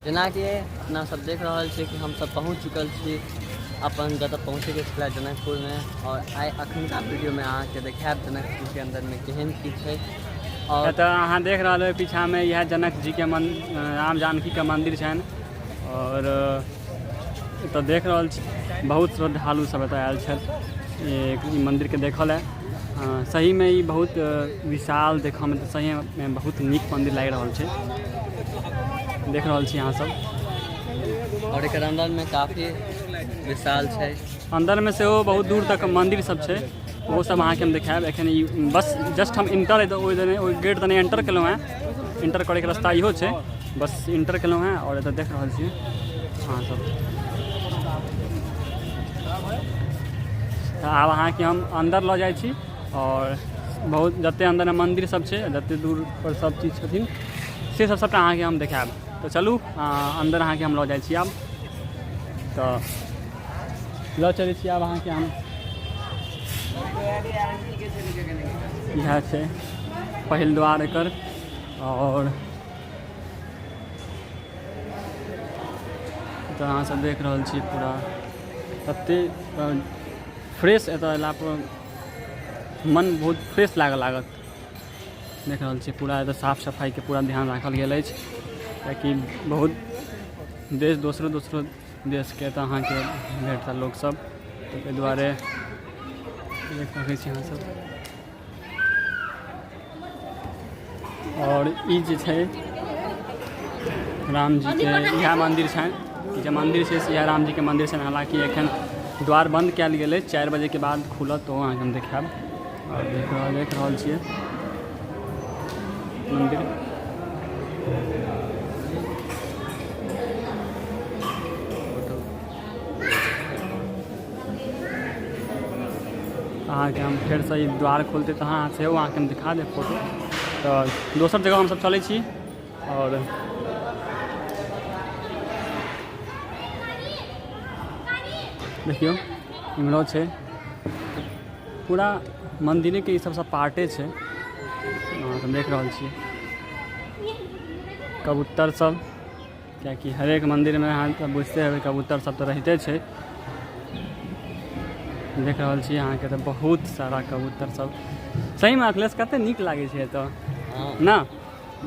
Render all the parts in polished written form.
जेना कि अपना सब देख रहा है कि हम सब पहुँच चुकल छी अपन जतऽ पहुँचे के छलै जनकपुर में। और आई अखनका वीडियो में अहाँ के देखाब जनकपुर के अंदर में केहन की छै। और तो अहाँ देख रहा हो पीछा में यह जनक जी के राम जानकी के मंदिर छन। और तो देख रहा छी बहुत श्रद्धालु सब एतऽ आयल छथि मंदिर के देखल है। सही में ये बहुत विशाल देखऽ में तो सही में बहुत नीक मंदिर लाग रहा है। देख रहा छी यहाँ सब। और एक अंदर में काफ़ी विशाल है। अंदर में से वो बहुत दूर तक मंदिर सब है वो सब अहाँ के हम देखाब। एखन बस जस्ट हम इंटर गेट तने एंटर केलहुँ हैं। इंटर करे के रास्ता इहो है, बस इंटर केलहुँ हैं। और एतऽ देख रहा छी अहाँ सब। आब अहाँ के हम अंदर लऽ जाइ छी और बहुत जते अंदर में मंदिर सब है जते दूर पर सब चीज छथिन से सब सबटा अहाँ के हम देखाब। तो चलू अंदर अहाँ के हम लऽ जाइ छी। आब तो लऽ चलै छी आब अहाँ के हम। यह है पहिल द्वार एकर। और तो अहाँ सब देख रहा छी पूरा तते फ्रेश एतऽ अयला पर मन बहुत फ्रेश लागत। देख रहा छी पूरा एतऽ साफ सफाई के पूरा ध्यान रखल गेल अछि, ताकि बहुत देश दोसरो देश के एतऽ अहाँ के भेटता लोग सब। तो ताहि दुआरे देख सकै छी अहाँ सब। और ई जे छै राम जी के यह मंदिर छनि। जे मंदिर छै से यह राम जी के मंदिर छनि। हालांकि एखन द्वार बंद कयल गेल अछि, 4 बजे के बाद खुलत तो अहाँ के हम देखाब। और देख रहल छियै मंदिर। अहाँ के हम फिर से द्वार खोलते तो हाँ से अहाँ के हम दिखा दे फोटो। तो दोसर जगह हम सब चलै छी। और देखियो इम्हरो छै पूरा मंदिर के सब पार्टे छै। तो देख रहा छी कबूतर सब, क्या हर एक मंदिर में अहाँ तो बुझते हैं कबूतर सब तो रहते छै। देख रहा छी अहाँ के तो बहुत सारा कबूतर सब। सही में अखिलेश कते नीक लागे छै तो ना।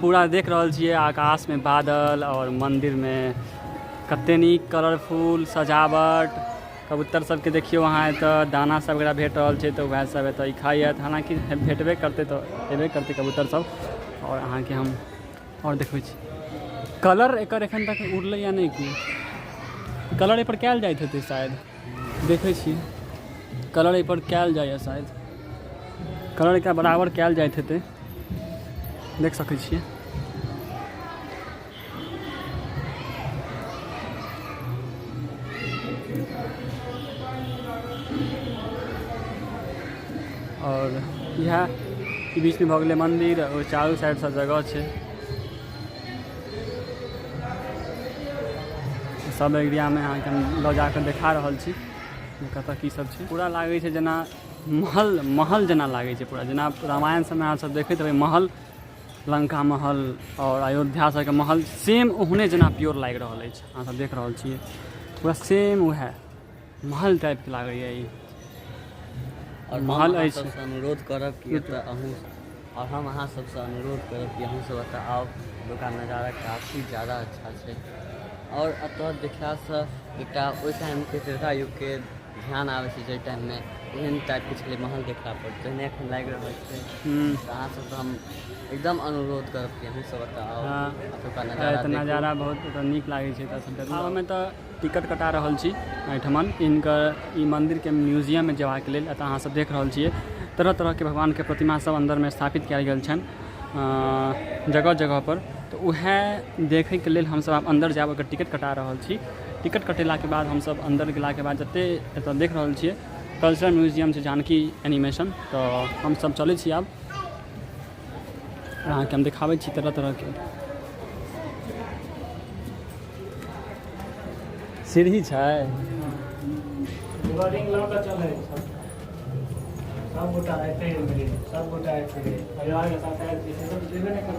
पूरा देख रहा छियै आकाश में बादल और मंदिर में कते नीक कलरफुल सजावट। कबूतर सबके देखियो अहाँ एतऽ दाना सब वगैरह भेट रहल छै तो वएह सब एतऽ खाइए। हालांकि भेटबे करते तो अयबे करते कबूतर सब। और अहाँ के हम और देखबै छी कलर एकर एखन तक उड़लै या नहीं कि कलर एपर कयल जाइत हेतै शायद। देखै छी कलर एपर कयल जाइए शायद। कलर एकरा बराबर कयल जाइत हेतै, देख सकै छियै। और यह बीच में भऽ गेलै मंदिर और चारू साइड सब जगह छै। सब एरिया में अहाँ के हम लऽ जाकर देखा रहल छी कतऽ की सब छै। पूरा लागै छै जेना महल जेना लागै छै। पूरा जेना रामायण सबमे अहाँ सब देखैत हेबै महल, लंका महल और अयोध्या सबके महल सेम ओहने जेना प्योर लागि रहल अछि। अहाँ सब देख रहल छियै पूरा सेम वएह महल टाइप के लागैए ई। और महल हम अछि। अनुरोध करब कि एतऽ अहूँ और हम अहाँ सबसे अनुरोध करब कि अहूँ सब एतऽ आउ। एतुका नज़ारा काफ़ी ज़्यादा अच्छा छै। और एतऽ देखलासँ एकटा ओहि टाइम के त्रेता युग के ध्यान आबै छै, जे टाइम में एहन टाइप के छलै महल देखला पर तेहने एखन लागि रहल छै। अहाँ सबसे हम एकदम अनुरोध करब कि अहूँ सब एतऽ आउ। एतुका नज़ारा बहुत नीक लागै छै। एतऽ में तो टिकट कटा रहल छी एहिठमन इनकर ई मंदिर के म्यूजियम में जेबाक लेल। एतऽ अहाँ सब देख रहल छियै तरह तरह के भगवान के प्रतिमा सब अंदर में स्थापित कयल गेल छनि जगह जगह पर। तो वह देखे के लेल हम सब अंदर जाब ओकर टिकट कटा रहल छी। टिकट कटेला के बाद हम सब अंदर गेला के बाद जते एतऽ देख रहल छियै कल्चरल म्यूजियम छै जानकी एनिमेशन। तो हम सब चलै छी आब अहाँ के हम दिखाबै छी तरह तरह के सीढ़ी छै। सब गोटा आते हैं, सब गोटा आते हैं परिवार के साथ आए, सब जेबे नहीं कर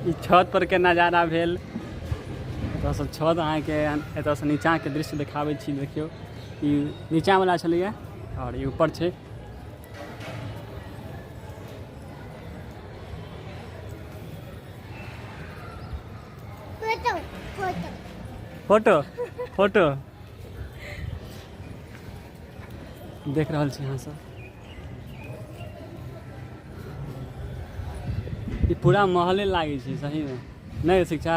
ई छत पर के नज़ारा भेल। एतऽसँ छत अहाँके एतऽसँ नीचाँके दृश्य देखाबै छी। देखियौ ई नीचाँवला छलैए और ई ऊपर छै। फोटो फोटो देख रहल छी अहाँ सब। ई पूरा महले लागै छै सही में, नहीं शिक्षा?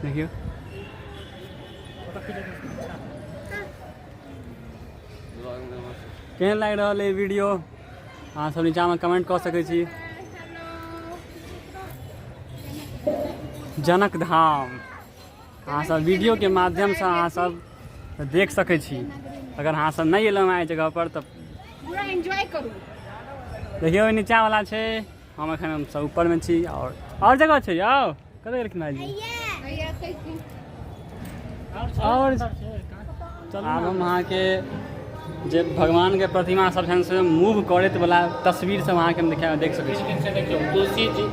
देखियो केहन लागि रहल है वीडियो अहाँ सब नीचा में कमेंट कऽ सकै छी। जनक धाम अहाँ सब वीडियो के माध्यम से अहाँ सब देख सकै छी। अगर अहाँ सब नहीं एलहुँ एहि जगह पर तऽ पूरा एंजॉय करू। देखियो नीचा वाला छै, हम एखन हम सब ऊपर में छी। और जगह छै यौ, कतऽ गेलखिन भाईजी? और आब हम अहाँके जे भगवान के प्रतिमा सब छनि से मूव करैत वाला तस्वीर सब अहाँके हम देख सकै छी। देखियौ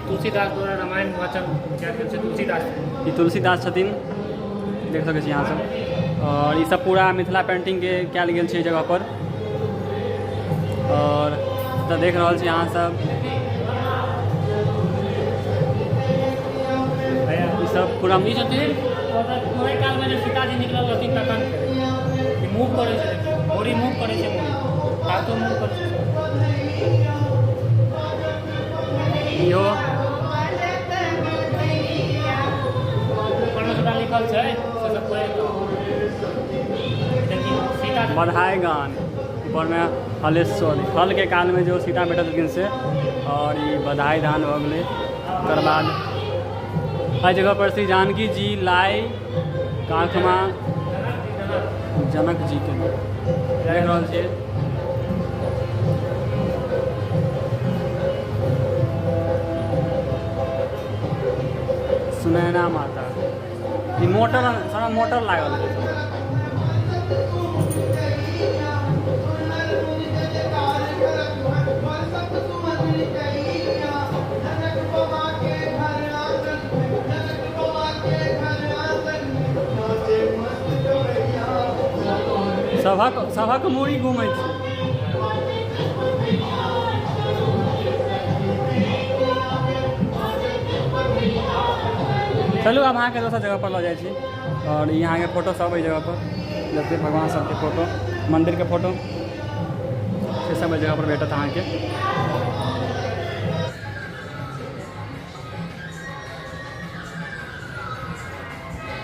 तुलसीदास द्वारा रामायण वाचन कयल गेल छै। तुलसीदास ई तुलसीदास छथिन, देख सकै छी अहाँ सब। और ई सब पूरा मिथिला पेंटिंग के कयल गेल छै जगह पर। और तऽ देख रहल छी अहाँ सब ई सब पूरा ई छथिन ओहि काल में जे सीताजी निकलल रहथिन तखन मूव करै छै। मोरी मूव करै छै, मोरी हाथो मूव करै छै। इहो ऊपर में लिखल छै से सब सीता बधाई गान। ऊपर में हलेश्वर हल के काल में जो सीता बैठल छथिन से। और ये बधाई दान हो गए। ओकर बाद हर जगह पर श्री जानकी जी लाई काखमा जनक जी के देख रहल छियै। सुनैना माता ई मोटर सारा मोटर लागल है। सभक मूड़ी घूमै छी। चलू अब अहाँके दोसर जगह पर लऽ जाइ छी। और यहाँ के फोटो सब एहि जगह पर जते भगवान सबके फोटो, मंदिर के फोटो से सब एहि जगह पर भेटत अहाँके।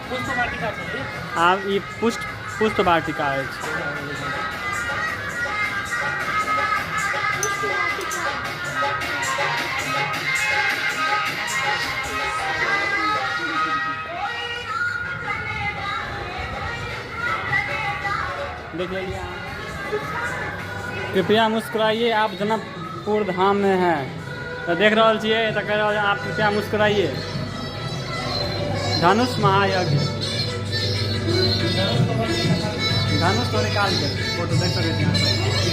पुष्प वाटिका छै। आब ई पुष्प वाटिका अछि। देख लीजिए, कृपया मुस्कुराइए, आप जनकपुर धाम में हैं तो देख रहल छियै तऽ कह रहल आप कृपया मुस्कुराइए। धनुष महायज्ञ, धनुष तो निकाल के फोटो देख सकै छी अहाँ।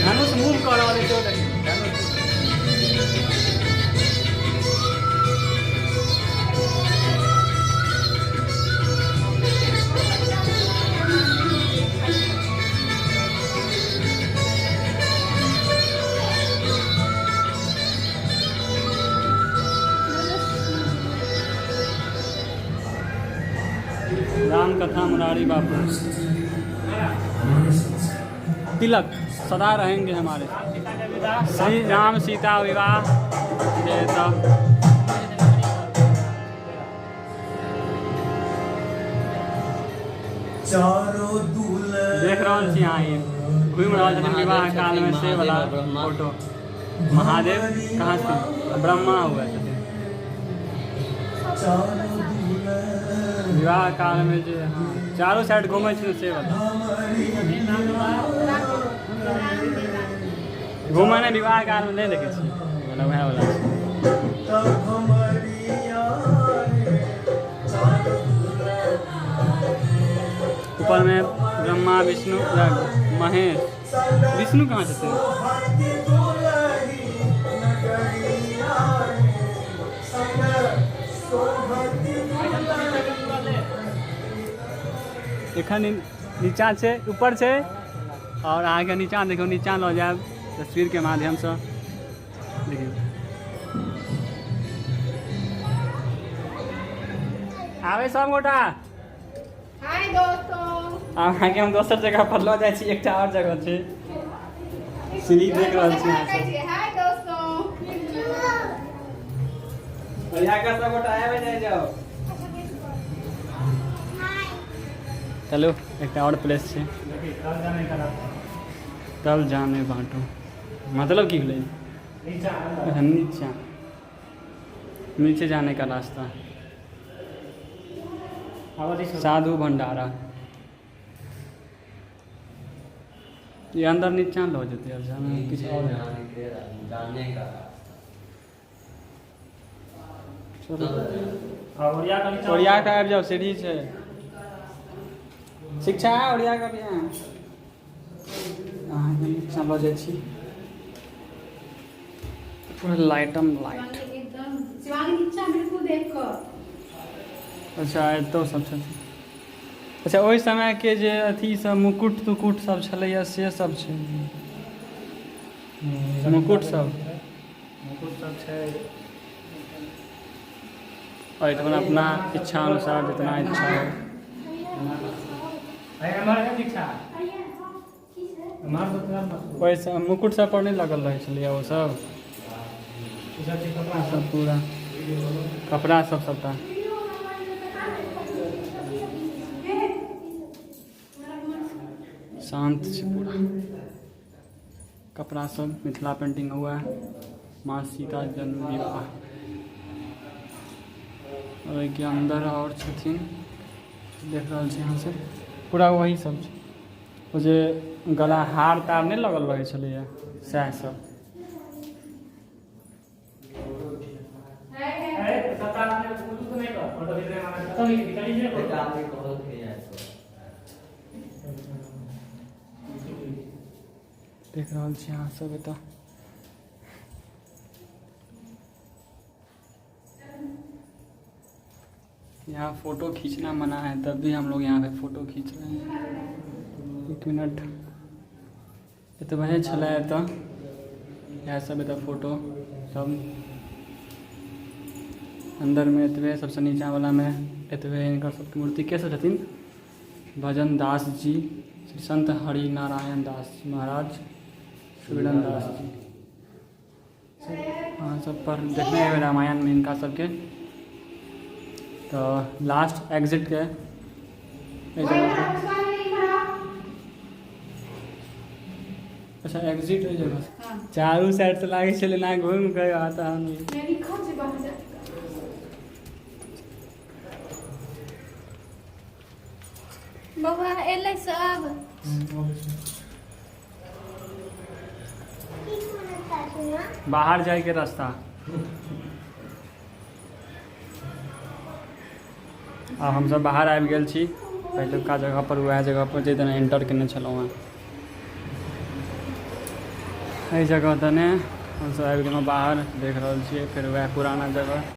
धनुष मूव कर रहल है, धनुष राम कथा मुरारी बापू तिलक सदा रहेंगे हमारे। श्री राम सीता विवाह देख रहल छी अहाँ घूमि रहल छथिन विवाह काल में से वाला फोटो। महादेव कहाँ से ब्रह्मा हुआ छथिन विवाह काल में जो चारों साइड घूमे से वाला घूमे ने विवाह काल में नहीं देखे मतलब वह वाला ऊपर में ब्रह्मा विष्णु या महेश विष्णु कहाँ छथिन एखन नीचा छै ऊपर छै और अहाँके नीचा देखियौ नीचा लऽ जायब तस्वीरके माध्यमसँ देखियौ आबै सब गोटा हाय दोस्तों अहाँके हम दोसर जगह पर लऽ जाइ छी एकटा और जगह छै सीढ़ी देख रहल छी अहाँ सब हाय दोस्तों बढ़िया कर सब गोटा आबै जाओ चलो एक और प्लेस है कल जाने बाटो मतलब की भेलै नीचा नीचे जाने का रास्ता साधु भंडारा ये अंदर नीचा लो जेते अब जाने किछ और जाने का ओरिया का आबि जाओ सीढ़ी छै शिक्षा ओरिया का भी अहाँके नीचा लऽ जाइ छी पूरा लाइटम लाइट एकदम शिवानी नीचा बिल्कुल देख कर अच्छा एतौ सब छथिन अच्छा ओहि समयके जे अथी सब मुकुट तुकुट सब छलैया से सब छै मुकुट सब छै और इतना अपना इच्छा अनुसार जितना इच्छा हो ओहि सब मुकुट सब पर नहीं लगल रहे छलैया वो सब पूरा कपड़ा सब सबटा शांत छै पूरा कपड़ा सब मिथिला पेंटिंग हुआ है माँ सीता जन्म विवाह और के अंदर और छथिन देख रहल छी यहाँ से पूरा वही सब छै ओ जे गला हार तार नहीं लगल रहे छलैया सएह सब देख रहल छी अहाँ सब एतऽ यहाँ फ़ोटो खींचना मना है तब भी हम लोग यहाँ पे फ़ोटो खींच रहे हैं 1 मिनट एतबे छलै एतऽ इएह सब एतऽ फोटो सब अंदर में एतबे सबसे नीचा वाला में एतबे इनकर सबके मूर्ति के सब छथिन भजन दास जी श्री संत हरि नारायण दास जी महाराज शिवरन दास जी हाँ सब पर देखने हैं रामायण में इनका सबके तो लास्ट एग्जिट के अच्छा एग्जिट है जगह चारू साइड से लागे चले ना घूम के आता हम बबा एलै सब बाहर जाए के रास्ता आ हम सब बाहर आबि गेल छी पहिलुका जगह पर वएह जगह पर जे दने एंटर केने छलहुँ हेँ एहि जगह दने हम सब आबि गेलहुँ बाहर देख रहल छियै फेर वएह पुराना जगह